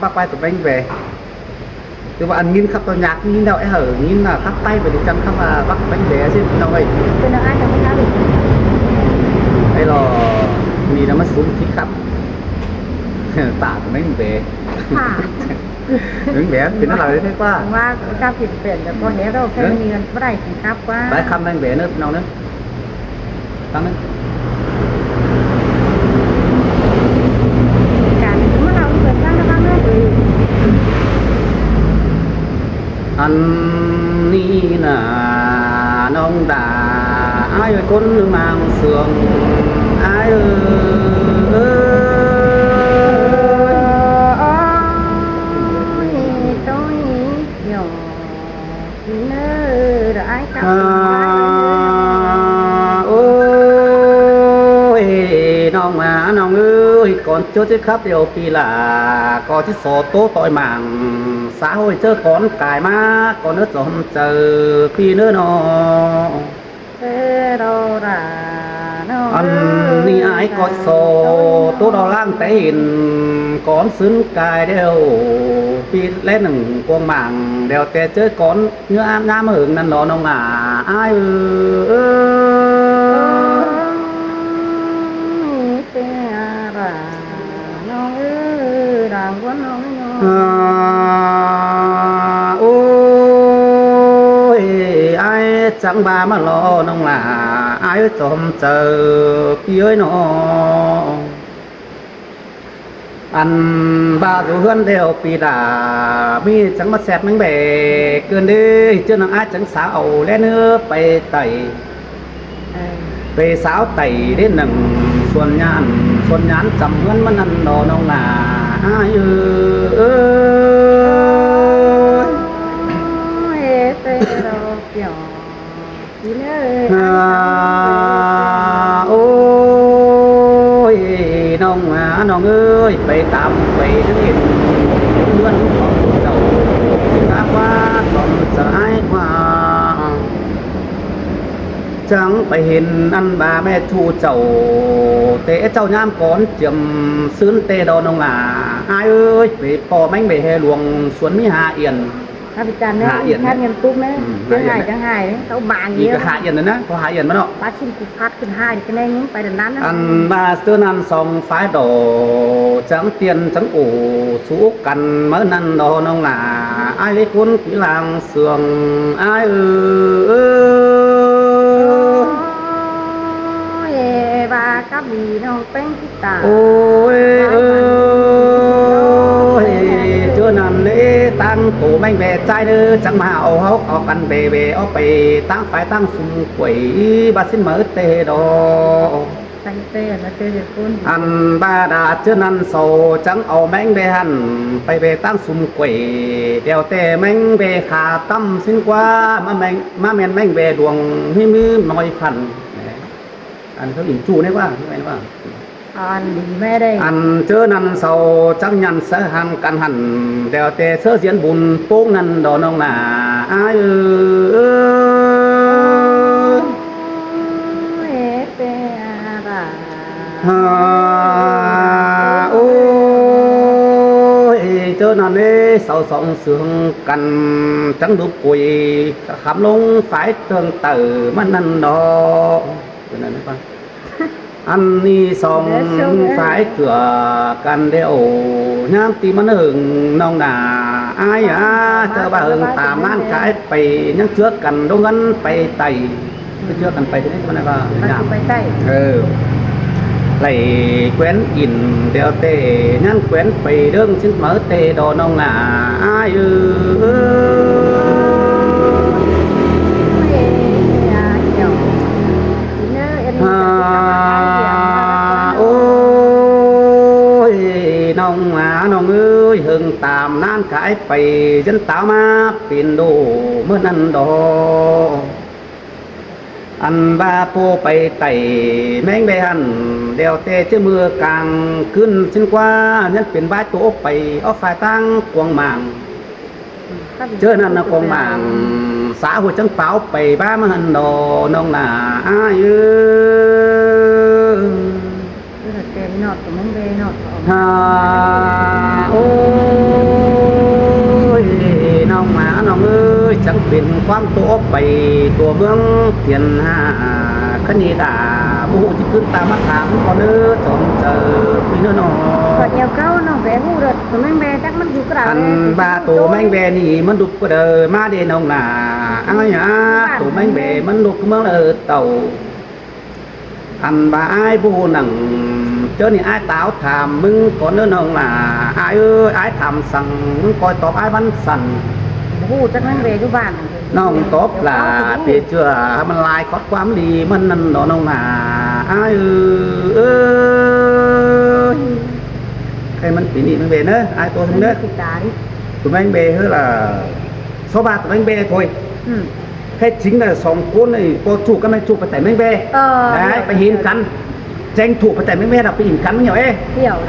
bác bay tụi anh về từ bạn anh nhìn khắp tôi nhạc nhìn đâu ấy hở nhìn là khắp tay về đi chân khắp là bắt bánh về chứ đâu ấy Tôi nói ai chẳng có được. đây là mi nó mất xuống thích khắp tả tụi anh về Hả? đứng bé thì nó là thế quáว่าก้าวผิดเปลี่ยนแต่พอเห็นเราแค่มีเงินเท่าไหร่ถึงครับว่า đấy khăm anh về nữa nào nữa tăng nữa การที่เมื่อเราเปิดร้านแล้วนั่นเอง anh ni là nông đà ai ơi con mang sườn ai ơi tôi nhỏ nơi rồi ai cặp ôi nông ơi còn chưa chết khắp điều kỳ là có chiếc sổ tố tội mạng xã hội chớ con cài má con nước rồi không chờ khi nữa nó đâu ra anh đi ai có sổ tố đo lang té hình con xứng cài đều khi lên nằng quang mạng đều té chơi con như am ngam hưởng năn nó nông ai ôi ai chẳng ba mà lo nông là ai trộm chờ phía ơi nó ăn ba dù hơn đều vì là mi chẳng mất xẹt mấy bể cơn đi chưa năng ai chẳng xáo lên nữa bay tẩy về sáo tẩy đến nằng xuân nhàn chậm hơn mà năn đồ nông là ai ôi nông ơi bay tạm bay đến luôn không đầu đã qua còn sợ ai qua chẳng phải hình ăn bà mẹ thu chầu tế cháu nhám con chiếm xứ tê đồ nông là ai ơi về bò bánh bể hè luồng xuống mi hạ yên ถ้าพิจารณาอีกแค่เงินตุ้มนะเจ้าหายจังหายเขาบาง อี เย ก อะ hạ yên nữa có hạ yên mà nó ป้าชิมกุพัดขึ้นหายก็ได้งั้นไปดังนั้นนะ ăn ba xưa ăn xong phái đồ chẳng tiền chẳng ủ sú cần mới năn đồ nông là ai lấy cuốn kỹ làng sườn ai và các vị nó bánh cái tà ôi chưa nằm lễ tăng cổ bánh về trai nữa chẳng mà hốc họ cần về ở về tăng phải tăng sùng quỷ bà xin mở tê đồ ตั้งเต้แล้วเต้จะคุ้น ăn ba đã chưa năn sầu chẳng ẩu bánh về hẳnไปvề tăng sùng quỷ đèo tê bánh về khả tâm xin qua mà men bánh về đường hi mư nói phần ănเขาอิ่มจูได้ว่าไม่ว่า อันดีแม่ได้ ăn chớ năn sầu chẳng nhận sẽ hàng căn hẳn đèo tê sơ diễn bùn bông năn đồ nông là ai ôi chớ năn ấy sầu sọng sương căn chẳng đục quỳ khám lông phải tương tử mà năn đó ăn đi xong phải cửa cần đeo nhám tí mà hừng nông là ai cho bà hừng tạm ăn cái bày nhắc trước cần đông ngân bày tẩy trước cần bày thế này mà nhảm ไปใต้ lấy quen in đeo tê nhăn quen bày đơn xin mở tê đồ nông là ai ôi nông ơi hừng tạm nan cái bày dân táo ma tiền đồ mới ăn đồ ăn ba po bày tẩy mấy bề hẳn đèo tê chứ mưa càngขึ้น xin qua nhất biển bãi tổ bày ở phải tăng quang mạng chơiนั่นนะกองหมางสาหัวจังเปล่าไปบ้ามาหันดอน้องหนาอ้าย เต็มนอดก็ไม่ เบเนาะ ฮ่าโอ้ยน้องหมาน้องเอ้ยจังเป็นความตัวไปตัวเมืองเทียนห้าคณีตาผู้ที่ขึ้นตามมาถามก็เด้อจนเจอพี่น้อง กดเอวเก้าน้องแบหูเด็ดตัวแม่แบจักมันอยู่กระดาษ อันบาตัวแมงเบนี่มันดุก็เด้อมาเด้น้องหนาอ้ายฮะตัวแมงเบมันดุเมืองเต่าอันบาอ้ายผู้หนังเจ้านี่อ้ายตาวถามมึงก่อนเด้อน้องหนาอ้ายเอ้ยอ้ายถามสั่งมึงคอยตอบอ้ายวันสั่น หูจักแม่แบอยู่บ้าน น้องตบลาเปียเชื่อมันลายขอดความดีมันนั่นดอน้องหนาอ้ายเอ้ยใครมันปีนี้มันเบเนอะอ้ายตัวทั้งเนอะ ติดตาดิ tụi anh bè hơi là số 3 tụi anh bè thôi thế chính là sòng cuốn này có chủ cái này chủ phải tải anh bè đấy phải hiến cắn tranh thủ phải tải anh bè là phải hiến cắn nhiều ấy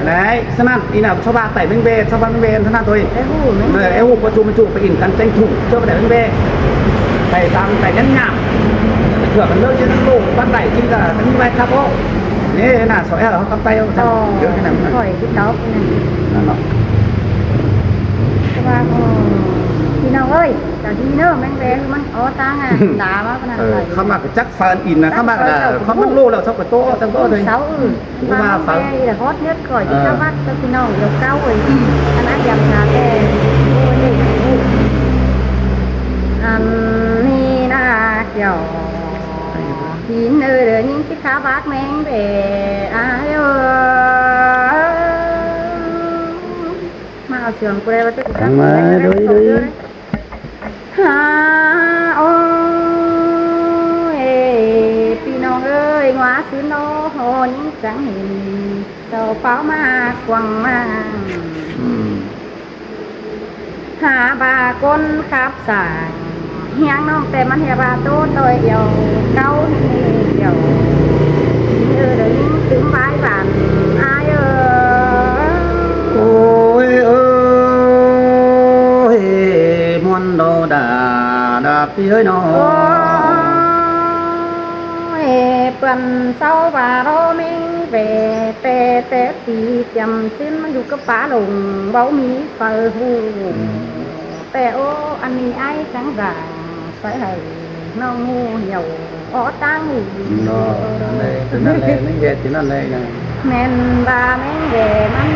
đấy sao nan đi nào số 3 tải anh bè số 3 anh bè thế nào thôi em có chủ phải hiến cắn tranh thủ cho phải tải anh bè tải tăng tải nhẫn nhảm thừa cái nước trên lô bắt tải chính là cái như vậy không thế là sỏi ở trong tay không nhớ cái này khỏi cái đó nó ว่าพี่น้องเอ้ยแต่ที่เนอะแมงแบงมันอ๋อตาไงตาว่าขนาดไหน เขามาจักฟันอินนะเขามาเขามันรู้แล้วชอบกระโต้จังโต้เลย sáu mà phở là hot nhất khỏi cái các bác choพี่น้องเดี๋ยวเก้าrồi anh ấy dầm là cái anh ni na kiểu chín nơi để những cái khá bác meng về ai mà trường của đây là cái thằng mà đi ha ôiพี่น้องเอ้ยงวาซื้อโนโหยิ่งจังเห็นเจ้าเป้ามากวางมาหาบาก้นครับสั่งเฮียงน้องแต่มันเฮียบาโตตัวเดียวเก้าเดียวเดี๋ยวยิ่งถึงบ้านบ้านอายโอ้ยมวนโดดาพี่เอ้ยน้องเปื่อนเศร้าว่าเราเม่งแต่ตีจำสิ้นมันอยู่กับป่าหลงเบามีเปิดหูแต่โอ้อันนี้ไอ้จังด่างใส่ให้น้องงูเหี่ยวอ๋อตางูนั่นเลยไม่แย่ที่นั่นเลยนะแม่นบาแม่งแย่มัน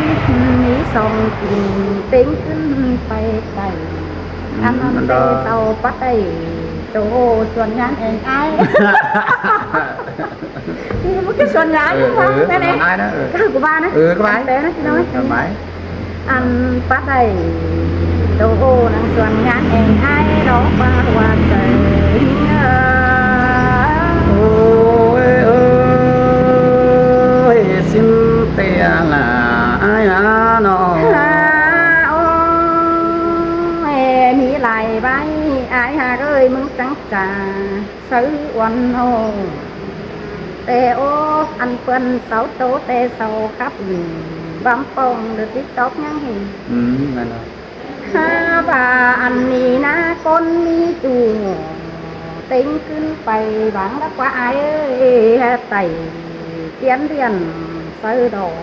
มีสองกินเต็งขึ้นไปไกลอันนั้นเตเศร้าปัดได้โตส่วนงานเองไอ้มันก็ส่วนงานcủa ba đây này cái của ba đấy cái bài đấy nó nói cái bài ăn bắt đây đồ ô đangส่วนงานเองไอ้đó ba hoa trời ôi xin tè là ai hả nóมีลายใบไอ้หาเอ้ยมึงจังจ่าซื้อวันโอแต่โออันเปิ้นเสาโตแต่เสาครับบำปองเดือดติ๊กต๊อกยังเห็นนั่นแหละฮาบาอันนี้นะคนมีจูติ้งขึ้นไปหวังแล้วกว่าไอ้เอ้ยไต่เตียนเรียนซื้อดอก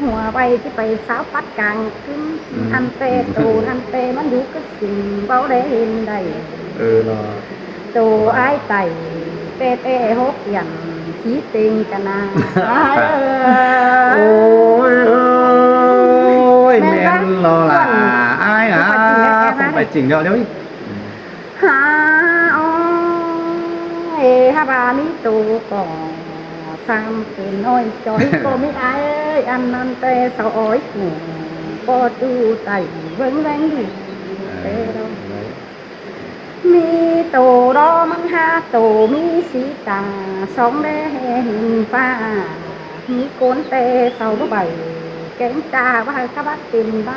หัวไปที่ไปสาวปัดกลางขึ้นอันเตตูอันเตมันอยู่ก็สิ่งเบาได้เห็นได้เนาะตูไอ้ไต่เตหกยันชี้ติงกันนะโอ้ยแม่นรอละไอ้ฮะผมไปจริงเดี๋ยวหาโอ้ยฮาบามิตูก่อนsamเป็นน้อยจอยก็ไม่ไอ้อันนั้นแต่สาวอ้อยหูก็จูไต่เบิ้งแรงดิเตเรามีโตรอมันหาโตมีสีตาสองแดงฟ้ามีโกนเตเสาใบแกงตาว่าข้าบัดติ่มใบ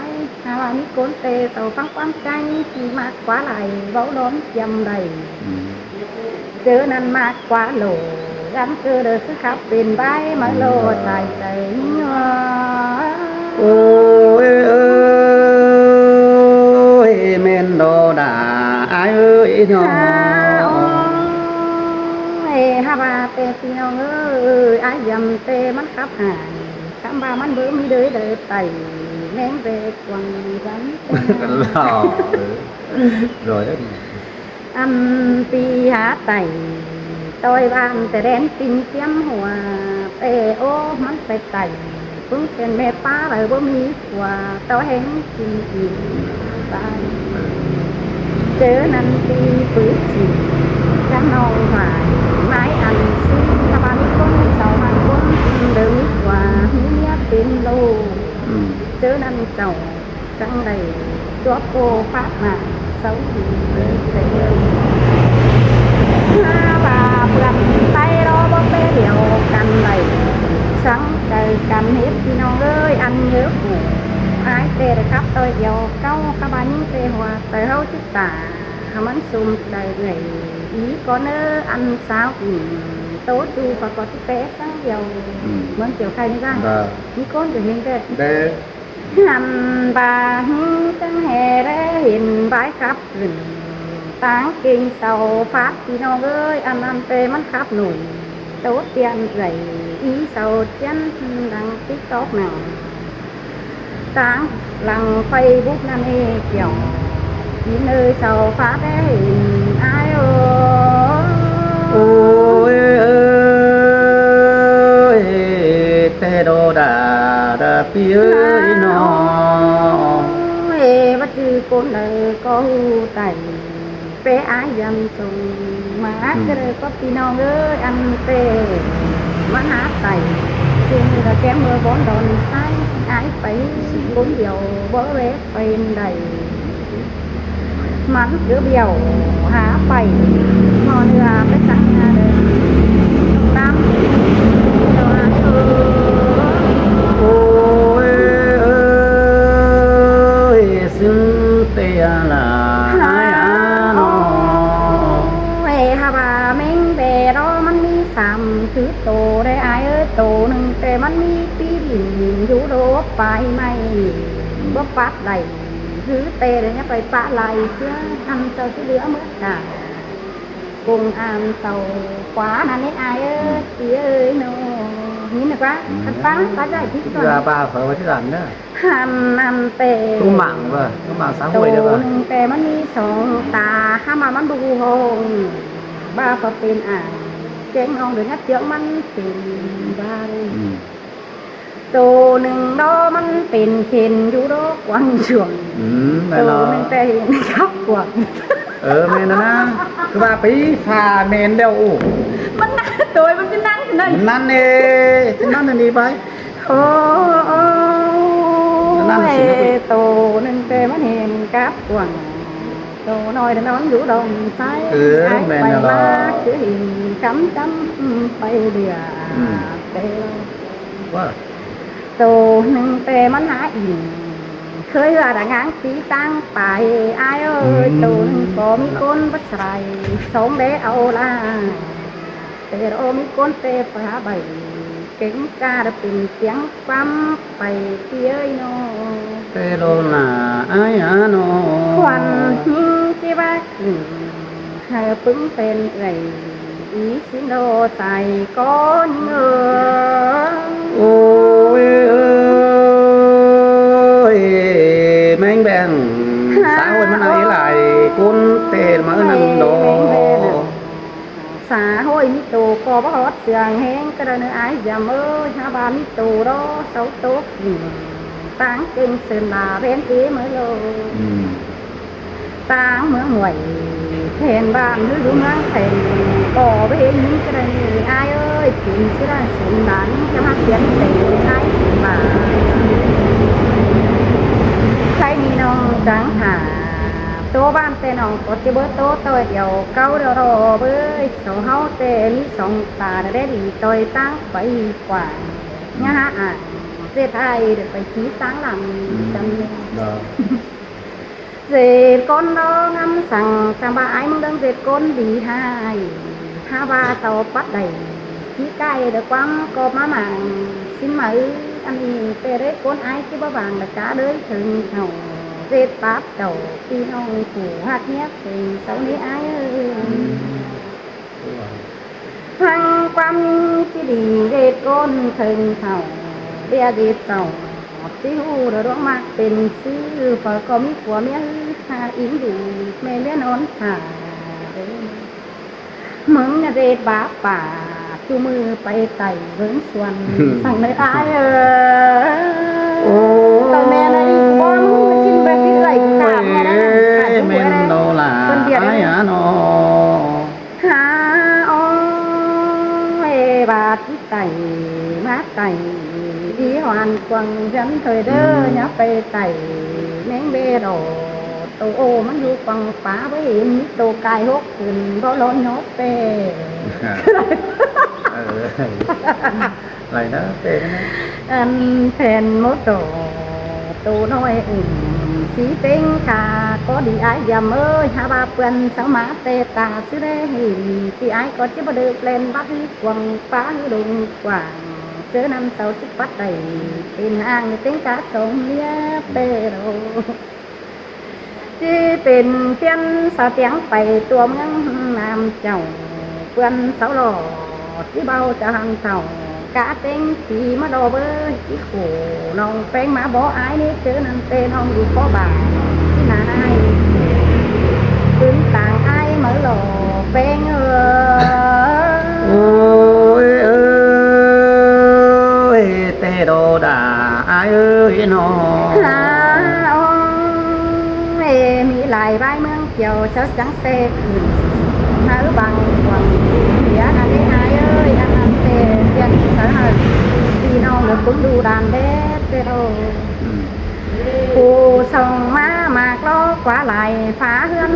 หาว่ามีโกนเตเสาฟังความใจที่มากกว่าไหลเบาล้นยำใดเจอนั้นมากกว่าโหลกันคือเดือดคือขับเป็นใบมาโลใส่ใจโอ้ยเมนโดดาไอ้เอ้ยน้องฮาบาเตพี่น้องเอ้ยไอ้ยำเตมันขับหายคำใบ bàมันbữa mi đới đời tẩy ném về quần gắn Lò. Rồi đó. ăn pi há tẩy tôi banแต่ đen tình kiếm hòa tê ôมันไปไต่เพิ่งเป็นแม่ป้าเลยบ่มีกว่าตัวเห็นกินอีกไปเจอนันตีปื้ดสิจะนองหายไม้อันซิถ้าบ้านมีคนเสามันคนเดิมมีกว่ามีเมียเป็นโลเจอนันเจ้าจังใดจัวโกฟาดมาเสาดีเลยเตยถ้าบ่าเปลือกไตรอบ่เปเดียวกันไหลสังใจกันเฮ็ดพี่น้องเอ้ยอันเยอะหูอายเตะครับตัวเดียวเก้าขบานิ่งเตะหัวเตะเฮาจิตตามันซุ่มใจเลยอีก่อนเอ้ออันสาวอีโตดูปรากฏที่เตะตั้งเดียวเหมือนเกี่ยวใครนี่บ้างมีก้นจะเห็นเด้หันบาหิ้งจังแห่ได้เห็นใบครับหนึ่งตั้งเก่งเสาฟาดพี่น้องเอ้ยอันนั้นเตะมันครับหนุ่ยโตเตียนไหลý sầu chén đăng tiktok nào sáng lằng facebook nam e kiểu chỉ nơi sầu phá thế hình ai ôi ơi tê đô đà pi ơi nó bắt chư con đời có hưu tài bé ái dầm sùng mà ác cái đời có pi non ơi anh tê mà hát tài trên là kém mưa bốn đòn sai ái phải bốn điều bó bé phên đầy mắn cứ biểu há bảy ngon là cái sáng nhà đời tam ôi ơi xưng tê là ai nó về hà bà mình về đóมันมีสามคือโตได้อายเอ้ยโตหนึ่งแต่มันมีปีดินอยู่โดบไปไม่บ่ปัดไหลคือเตเลยเนี่ยไปปะไหลเพื่อทำเจ้าที่เหลือเมื่อไหร่cùng ăn tàu quá là nét ai ơi tía ơi nó nhìn được quá ăn phá giải thích rồi là bà phải vào cái lần đó ăn tệ tu mạng xã hội đấy bà tệมันมีสองตาห้ามามันดูหงบ้าพอเป็นอ่างเจ๊งห้องเดือดเจือมันเป็นบ้าเลยตัวหนึ่งดอมันเป็นเข็นอยู่ดอกวันช่วงตัวมันเป็นครับกว่าmẹ nó na cứ bà bí phà mền đeo ủมันนั่งตัวมันจะนั่งที่ไหน năn nè chứ năn là đi bay โอ้ตัวหนึ่งแต่มันเห็นกับกว่างตัวน้อยแต่นอนอยู่ดงไส้ไอ้ไปมาคือหินช้ำไปเดือดเตลตัวหนึ่งแต่มันหาอิ่มเคยว่าđã ngán tí tăng phải ai ơi tụi có mi con bắt sài sống để âu la tê ô mi con tê phá bảy kính ca đã tìm tiếng quắm bảy kia ơi nó tê đô là ai á nó hoàn nhưng cái bác hai pứng tên gầy ý xin đồ tài có ngờ ôi mấy bạn xã hội mà nói lại con tê mà nằm đó xã hội mi tù có bác hót giang hén cái đó nữa ai dầm ơi ha ba mi tù đó xấu tốt táng kinh sơn là ven tía mới lô táng mới nguội thèn bạn nữ đúng lắm thèn bỏ với những cái này ai ơi tìm cái là sơn đán cho hát tiếng tệ ai màใครมีน้องจังหาตัวบ้านแต่น้องกดจะเบิดโตตัวเดียวเก้าเดียวรอเบ้ยโซเฮาแต่มีสองตาได้ดีตัวตั้งไปกว่าเนี่ยฮะเจ๊ไทยเดี๋ยวไปชี้ตั้งหลังจำเนี่ยเจ๊ก้นน้องน้ำสั่งจำบ่าไอ้มึงเดินเจ๊ก้นดีให้ห้าบาตัวปัดใดชี้ใกล้เดี๋ยวความก็มาหมั่งxin mời anh về đấy con ai chứ bao vàng là cá đới thường hầu dệt bát đầu khi ông phủ hạt nhét thì xấu ní ai ơi thằng quan chỉ đi dệt con thường hầu บียดีเต่าที่หูเดือดมากเป็นซื้อพอก็มีผัวเมียหาอิงอยู่แม่เลี้ยนอนหามึงเนี่ยเด็ดบาป่าจูมือไปไต่เบิ้งสวนสั่งเลยอายโอ้ ตอนแม่นะอีกบ่มึงมากินแบบนี้เลยถามแม่ได้นะถาม เม ผัวน ได้ โดลา คนเดียวได้ หาโน หาอ้อยบาดที่ไต่มาไต่ดีหวานกวางฉันเคยเด้อยับไปไต่แมงเบดอโตโอมันอยู่กวางป่าไว้เห็นมิโตกายหกขึ้นเพราะร้อนนกเป เอออะไรนะเต้นะ อันแผ่นมดโตตูน้อยสีเต็งขาcó đi ai dầm ơi hà ba quần sao má tê tà xứ đê thì ai có chứ mà được lên bắt quần phá đùng quảng chớ năm sau chút bắt đầy tiền hàng tiếng cá sống lia bê đồ chỉเป็นเพี้ยนสาวเตียงไปตัวเมืองนามเจ้าเพื่อนสาวหล่อที่เบาจะหันเต่ากะเต็งสีมาดอเบอร์ที่ขู่น้องแป้งมาบ่อายนี่เจอนั่นเต้น้องอยู่พ่อบาที่นายปืนต่างอายmở lòแป้งโอ้ยเอ้ยเต้โดดาอายเอ้ยน้อ หาโอ้ยมีหลายใบเมืองเกี่ยวเช้าจังเซขึ้นหาบังหวังเสียนั่นได้อายเอ้ยอันนั้นเต้เสียนเสาพี่น้องเดือดปุ้นดูดานเด็ดเต้โด ผู้ส่งมามากล้อกว่าไหลฟ้าเฮือน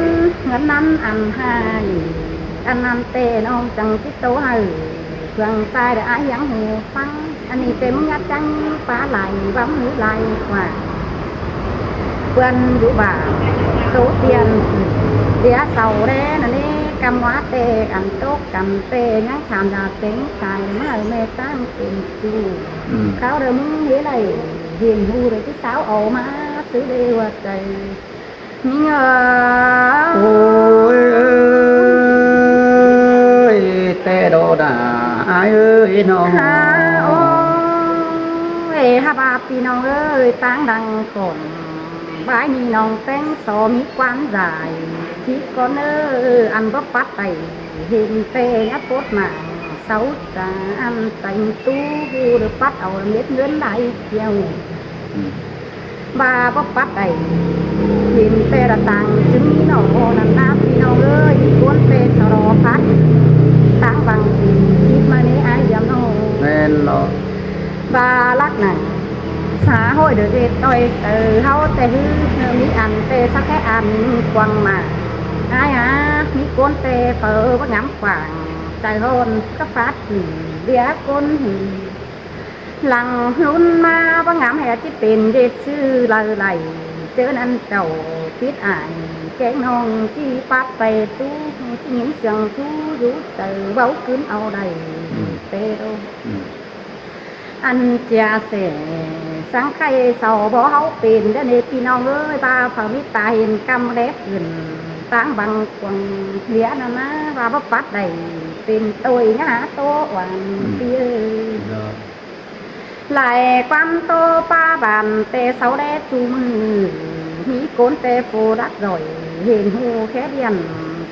เงินนั้นอันให้อันนั้นเตน้องจังจิตโตให้เครื่องใจได้อายยังหูฟังอันนี้เต็มยัดจังฟ้าไหลบ้ำหูไหลกว่าเพื่อนอยู่บ่าโตเตียนเดียเสาแร่นั่นนี่กำว่าเตอันโตกำเตยังถามดาเต็งใจเมื่อแม่ตั้งเป็นจูเขาเดิมมึงเฮ้ยไรเห็นหูเลยที่สาวออกมาซื้อเดียวใจมีเงา โอ้ยเอ้ยเต้โดดาอายเอ้ยน้อ หาโอ้ยฮาบาปีน้องเอ้ยตั้งดังคนบายมีน้องแป้งสอมีกวานใหญ่ที่ก่อนเอ้ยอันบ่ปัดไปเห็นเตยัดโพดมาเสาจาอันแต่งตู้บูเดือปัดเอาเม็ดเงินได้เกี่ยวบาบ่ปัดได้เห็นเตระตังจึงมีน้องนันนาพี่น้องเอ้ยกวนเตสรอพัดตั้งบางทีคิดมานี้อายยำน้อง แม่นเนาะ và lắc này xã hội được thì tôi từ hậu tê hư mi ăn tê sắc cái ăn quăng mà ai mi con tê phở bắt ngắm quảng trời hôn các phát đĩa con lằng luôn ma bắt ngắm hè chỉ tiền đẹp sư lời này chớ nên trầu biết ai cái non chi phát về tu những sườn tu vũ từ báu kín ao đầy tê đâu anh cha sẽ sáng khai sầu bỏ hấu tiền đó nèพี่น้องเอ้ยตาฝ่ามิตาเห็นกำเล็บขึ้นตั้งบังกวงเหลียนั่นนะว่าบ่ปัดได้เป็นตัวหาโตหวานพี่เอ้ยหลายความโตป้าบานเตเสาแดจูมือมีโกนเตโฟรักร่อยเห็นหูแค่เดียน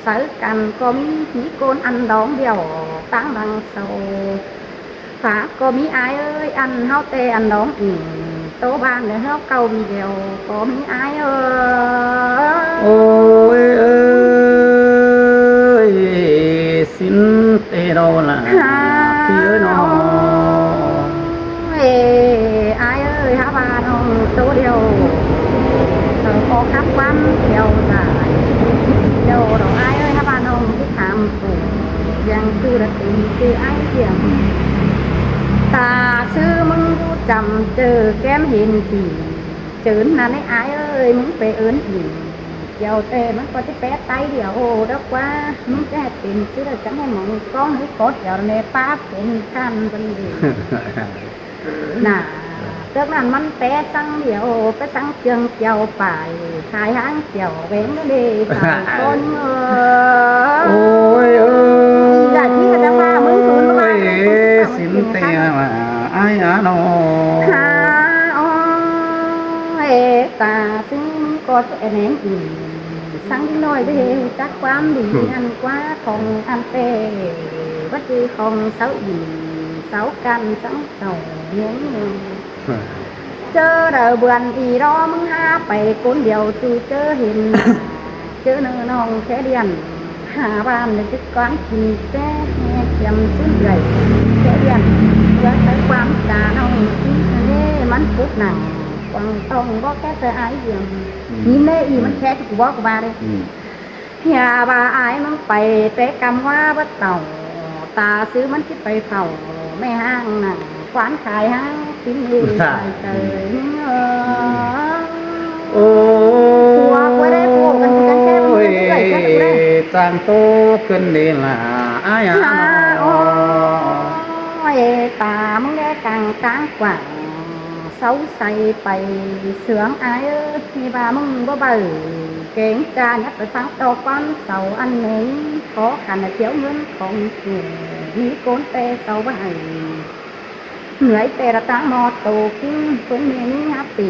เสือกันก็มีโกนอันดองเดียวตั้งบังเสาphá có mỹ ai ơi ăn hao tê ăn đón tố ban để hao câu bị đều có mỹ ai ơi ôi ơi xin tê đâu là phía nó ai ơi há ba nó tố điều sợ có khắp quán điều dài điều đâu ai ơi há ba nó cái tham phụ yang cứ đặt tình cứ ai kiểmตาชื่อมึงรู้จำเจอแก้มเห็นผีเจินนั่นไอ้อายเอ้ยมึงไปเอิ้นอีกเดี๋ยวแต่มันก็จะแปะไตเดี๋ยวดักว่ามึงจะเป็นชื่อจังให้มองก้องให้กดเดี๋ยวในป้าเป็นขั้นเป็นดีน่ะเรื่องนั้นมันแปะตั้งเดี๋ยวไปตั้งเชียงเจียวป่ายขายห้างเจียวแบงก็ดีสายคนโอ้ยเอ้ย อยากที่จะว่ามึงคืนว่า xin tê mà ai á nó หา จะแหนงอื่นสังน้อยไปเหวจักความดีอันกว่าของอันเตวัดจือของเสาอีเสากันสังเต่าเงี้ยเจอเดาเบือนอีรอมึงหาไปคนเดียวตูเจอเห็นเจอเนื้อน้องแค่เดียนหาบ้านในจุดก้อนกินแก่เยี่ยมซึ้งใหญ่แค่เดียนว่าใช้ความตาน้องนี่มันพุกหนังฟังตรงก็แค่เธออายเยี่ยมยิ้มได้อีมันแค่ที่กูบอกกูมาเลยอย่าบาอายมันไปแต่กำว่าบัดเต่าตาซื้อมันคิดไปเฝ้าไม่ห้างหนังขวานขายห้างสิ้นดีใจเตยโอ้ยต่างโตขึ้นนี่ล่ะอายน้อง โอ้ยตามึงได้กลางกลางกว่างเสาใส่ไปเสืองอายเอ้ยมีบามึงบ่เบื่อเก่งจายัดไปฟังตอก้อนเสาอันนี้ขอขันเจียวเงินของกูมีโกนเตะเสาใบเหนื่อยเตะระตั้งมอโตกิ้งฟุ้งเมียนี้ฮับปี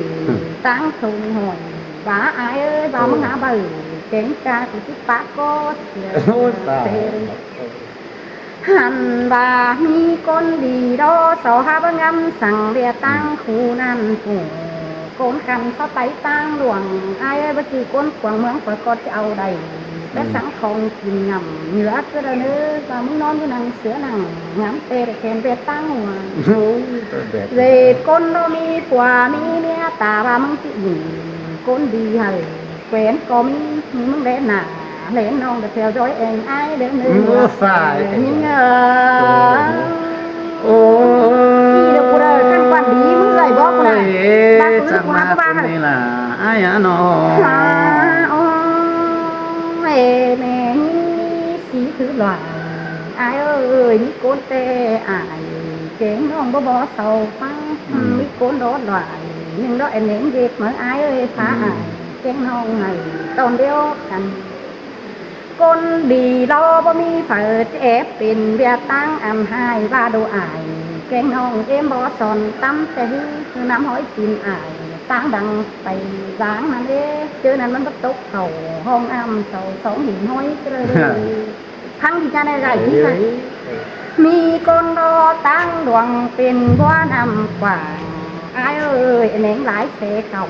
ตั้งทุนหอยบาอายเอ้ยบามึงหาเบื่อเก่งจาติดปากก็เสียเตะหันบ่ามีคนดีรอสอหาบังงำสั่งเรียตั้งคู่นั่นผู้โกนกันเขาไต่ตั้งหลวงอายบ่จือก้นกวางเมืองฝอยก็จะเอาใดแต่สังของกินงำเหนือก็เด้อเนื้อว่ามึงนอนอยู่นั่งเสือนั่งงำเตะแขนเรียตั้งหัวเวทก้นเรามีผัวมีเมียตาว่ามึงจิอิ่มก้นดีเฮ้ยแขวนก็มีมึงเล่นหนาเล่นน้องแต่theo dõi em ai đến nữa nhưng đi được cô đời căn quản lý mức gầy bó cô này ba cô nước quá ba này là ai hả nó mẹ mẹ xí thứ loài ai ơi ní côn tê ai chén non bó bó sầu phăng ní côn đó loài nhưng đó em nén việc mới ai ơi phá ai chén non này toàn đeo thànhคนดีรอบ่มีเผิดแอบเป็นเบียตั้งอันหายว่าดูอายแกงน้องเอ็มบ่สอนตั้มแต่คือน้ำห้อยกินอายตั้งดังไปจางนั่นเด้เจอนั้นมันก็ตกเข่าห้องอ้ำเสาสองหินห้อยเลยทั้งที่จะได้ไรที่ไหนมีคนรอตั้งดวงเป็นบ้านอำกว่างอายเอ้ยเน่งหลายเสเข่า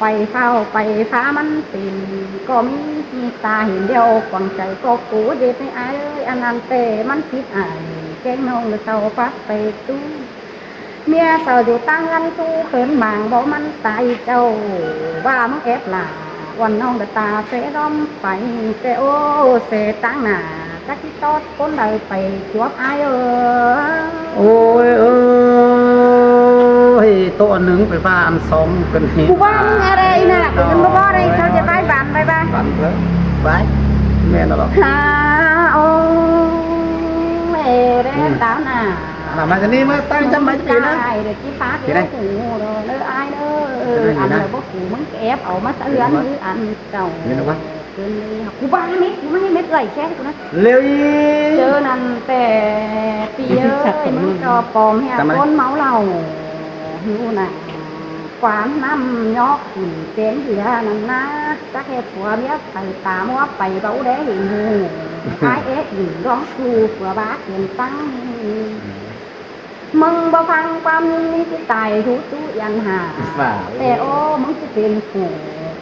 ไปเฝ้าไปฟ้ามันปีก็มีตาเห็นเดียวกวางใจก็กูเด็ดไม่อายเลยอันนั้นเตมันคิดอายแกงน้องเลยเศร้าปักไปตู้เมียเศร้าอยู่ตั้งกันตู้เขินหมางบอกมันตายเจ้าว่ามึงแอบหลาวันน้องเดตาเสร้อมไปเจโอเสตั้งหนาจักที่ตอดคนใดไปจวบอายโอ้ยตัวหนึ่งไปบ้านสองกันเห็น กูบ้านอะไรน่ะกูยังบ่อะไรเขาจะไปบ้านไปบ้าน บ้านแล้วไปแม่น่ะหรอ ฮาโอ้แม่เด้ตาวน่ะ มาจากนี้มาตั้งจำไม่ปีนะ เด็กที่ฟ้าเด้อกูเด้อเด้ออายเด้ออันนั้นบ่กูมึงแอบเอามาเตือนหรืออันเจ้ากูบ้านนี่กูไม่เม็ดไหลแค่กูนะ เร็ว เจอนั่นแต่ปีเอ้ยมึงก็ปลอมแฮะคนเมาเหล้าหิวน่ะกวานน้ำยอกหินเจนเหือนั่นนะจักเฮ็ดผัวเมียใส่ตามว่าไปเบาแดหินหูไอ้เอ๊ะหินร้องครูผัวบ้าเขียนตั้งมึงบ่ฟังความนี้ที่ตายทุตู้ยันหาแต่โอ้มึงจะเป็นผู้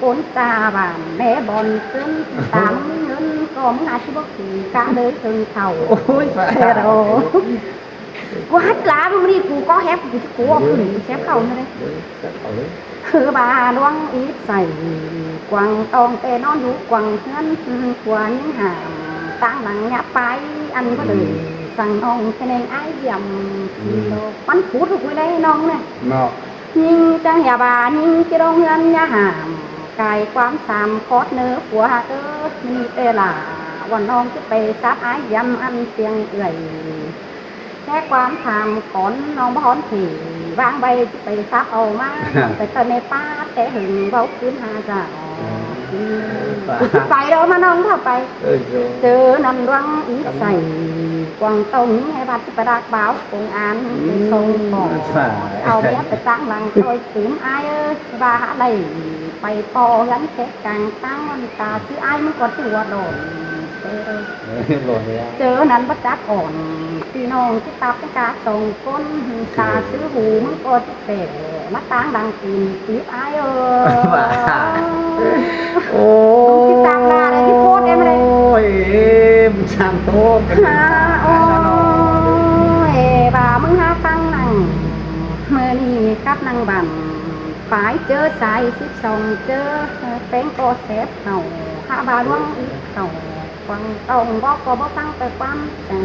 คนตาบานแม่บอลเกินตามเงินก็มึงอาชีพขี่กาเดินถึงเข่า โอ้ย โอ้กูฮัดลามึงนี่กูก็แฮปกูจะกลัวกูหนีแซบเข่าเลยคือบาดวงอีใส่กวางตองแต่นอนอยู่กวางเงินกวางยังหามตั้งหลังยับไปอันก็เลยสั่งน้องแสดงไอ้ยำมันพูดถูกได้น้องเนี่ยยิงจังอย่าบายิงจะร้องเงินยาหามกายความสามคอดเนื้อผัวเด้อมีเอล่าวันน้องจะไปซับไอ้ยำอันเสียงเอื่อยแค่ความทำขอนน้องบ้อนผีวางใบจะไปซับเอามาแต่ตอนในป้าแต่หึงเบาขึ้นหาจ่าไปเด้อมาน้องเข้าไปเจอนันรังอีใส่กวางตรงให้บัดจะไปดักบ่าวคงอ่านทรงบอกเอาเนี้ยไปตั้งหลังคอยตื่นอายบ้าอะไร ไปปอกันแค่กลางตั้งมันตาซื้อไอ้มันก็ตัวโดนหล่นเลย เจอนั้นประจักอ่อนพี่น้องที่ตับกาส่งก้นตาซื้อหูมันก็จะเตะมาตั้งดังกินตีไอ้โอ้ที่ตามลาเลยที่โคตรเอ็มเลย โอ้ยมันช่างโตกัน โอ้ยบ่ามึงหาฟังนั่งเมื่อนี้กับนางบันฝ่ายเจอสาย12เจอเป็นโกเซฟเห่าหาบาดวงอีกเห่าฟังต้องบอกก็บอกฟังแต่ความแต่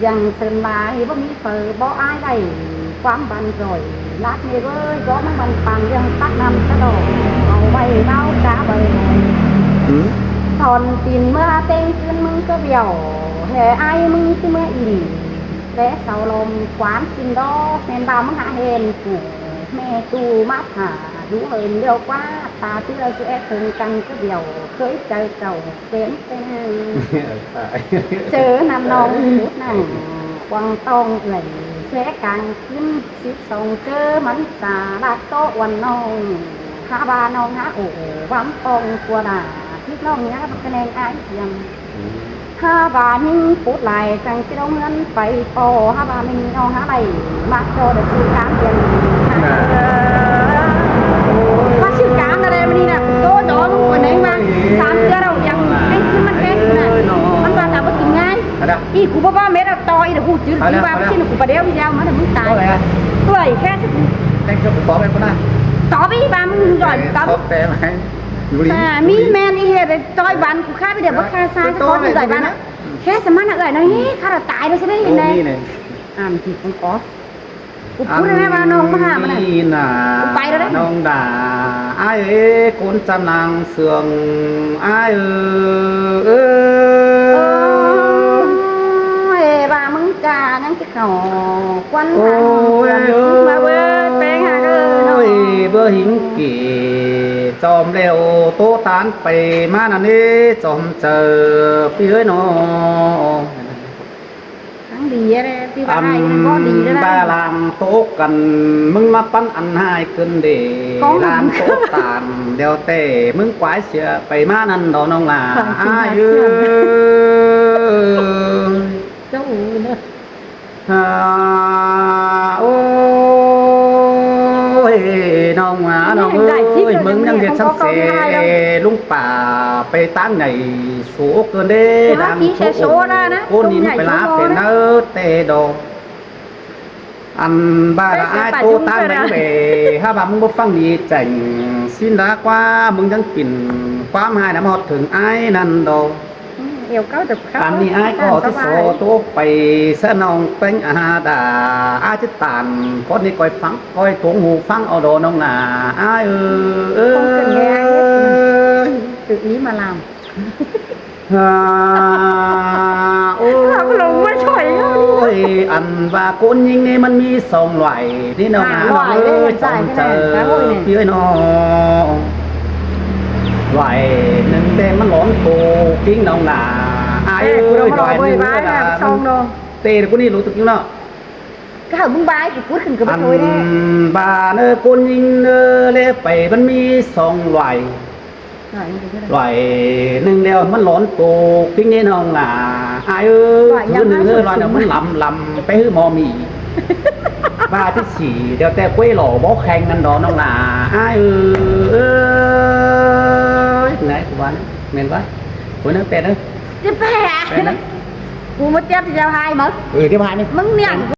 ยังเส้นลายบ่มีเปิดบ่อายได้ความบันจ่อยลักนี่เว้ยก็มันบันปังยังตักนำสะดอกเอาไว้เล่าจ้าใบถอนตีนเมื่อเต้งขึ้นมึงก็เบี้ยวแห่ไอ้มึงที่เมื่ออีและเสาลมขวานกินดอกแม่นบ่าวมึงหาเห็นแม่ตูมาหาดูเห็นเดียวกว่าตาที่เราจะแอบถึงกันก็เดียวเคยเจอเจ้าเป็นเจอนำนองพุดนั่งวังตองไหลแช่กลางขึ้น12เจอมันตาลักโตวันนองหาบานองหาโอ้วังตองกัวดาที่น้องเนี้ยมันคะแนนไอ้เทียมห้าบาทนิ่งปุ๊ดไหลจังที่เราเงินไปพอห้าบาทไม่มีน้องหาไหลมาโจเด็กซื้อการเรียนมาชื่อการอะไรมันนี่นะโตจอมึงคนไหนมา3เดือนเรายังไม่ขึ้นมันแค่น่ะมันว่าแต่ว่ากินง่ายอีกูบ้าเม็ดอะต่อยเดี๋ยวกูจืดจืดว่าไม่ใช่หนูกูประเดี๋ยวยาวมาแต่มึงตายตัวแค่ที่กู แต่งก็ต่อไปก็ได้ ต่อไปบ้ามึงหย่อนต่อ แต่ไหม มีแมนอีเห็ดต่อยบันกูฆ่าไปเดี๋ยวว่าฆ่าซายจะขอถึงต่อยบันอะแค่สมันอะเอ๋ยน้อยนี่ฆ่าเราตายเลยใช่ไหมเห็นไหมอ่านผิดผมขอกูพูดได้ไหมว่าน้องมาหามันน่ะกูไปแล้วได้น้องด่าไอ้เอ้คนจำนางเสื่องไอ้บ้ามึงจ่ายังจะเขาควันทางมาเว้ยแป้งหาเด้อน้อย เบอร์หิงกี่จอมเร็วโตตานไปมานั่นนี่จอมเจอพี่เอ้ยน้อง ทั้งดีอะไรที่ว่าให้ก็ดีแล้ว บาลางโตกันมึงมาปั้นอันหายขึ้นเดลางโตตานเดี๋ยวเต้มึงกวายเสียไปมานั่นดอกน้องลาอายุเจ้าอูเนอะโอ้ยน้องน้องเอ้ยมึงยังเด็กสักเสลุงป่าไปตั้งไหนสูเกินเด้ดังโซ่โอ้นินไปลาเป็นเนอเตดออันบ้าละไอ้โตตั้งไหนเบถ้าบ่มึงบ่ฟังดีจังสิ้นดากว่ามึงยังปิ่นความหายน้ำหอดถึงไอ้นั่นดออันนี้ไอ้ก็ที่โซโตไปเสนองเป็นอาดาอาจิตานคนนี้คอยฟังคอยถงหูฟังเอาโดน้องนาไอ้tự ý mà làm โอ้ยอันว่าคนยิงนี่มันมีสองหลายนี่น้องนาน้องเอ้ยต้องเจอพี่เอ้ยน้องไหวหนึ่งเต็มมันหลอนโตกิ้งน้องนาไอ้เอ้ยไหวหนึ่งเตะกูนี่รู้ตึกยังเนาะ cái hở bung bái của cút khẩn cái bát thôi đấy บาเนอคนยิงเนอเลไปมันมีสองไหวไหวหนึ่งเดียวมันหลอนโตกิ้งนี่น้องนาไอ้เอ้ยหนึ่งเอ้ยว่าเดี๋ยวมันลำไปฮื้อมอมีบาที่สี่เดี๋ยวแต่กล้วยหล่อบอกแข่งกันดอน้องนาไอ้เอ้ยไหนกูวันเมนไว้กูนึกเป็ดนึง tiếp hè cú mất tiếp thì giao hai mất tiếp hai đi mừng miệng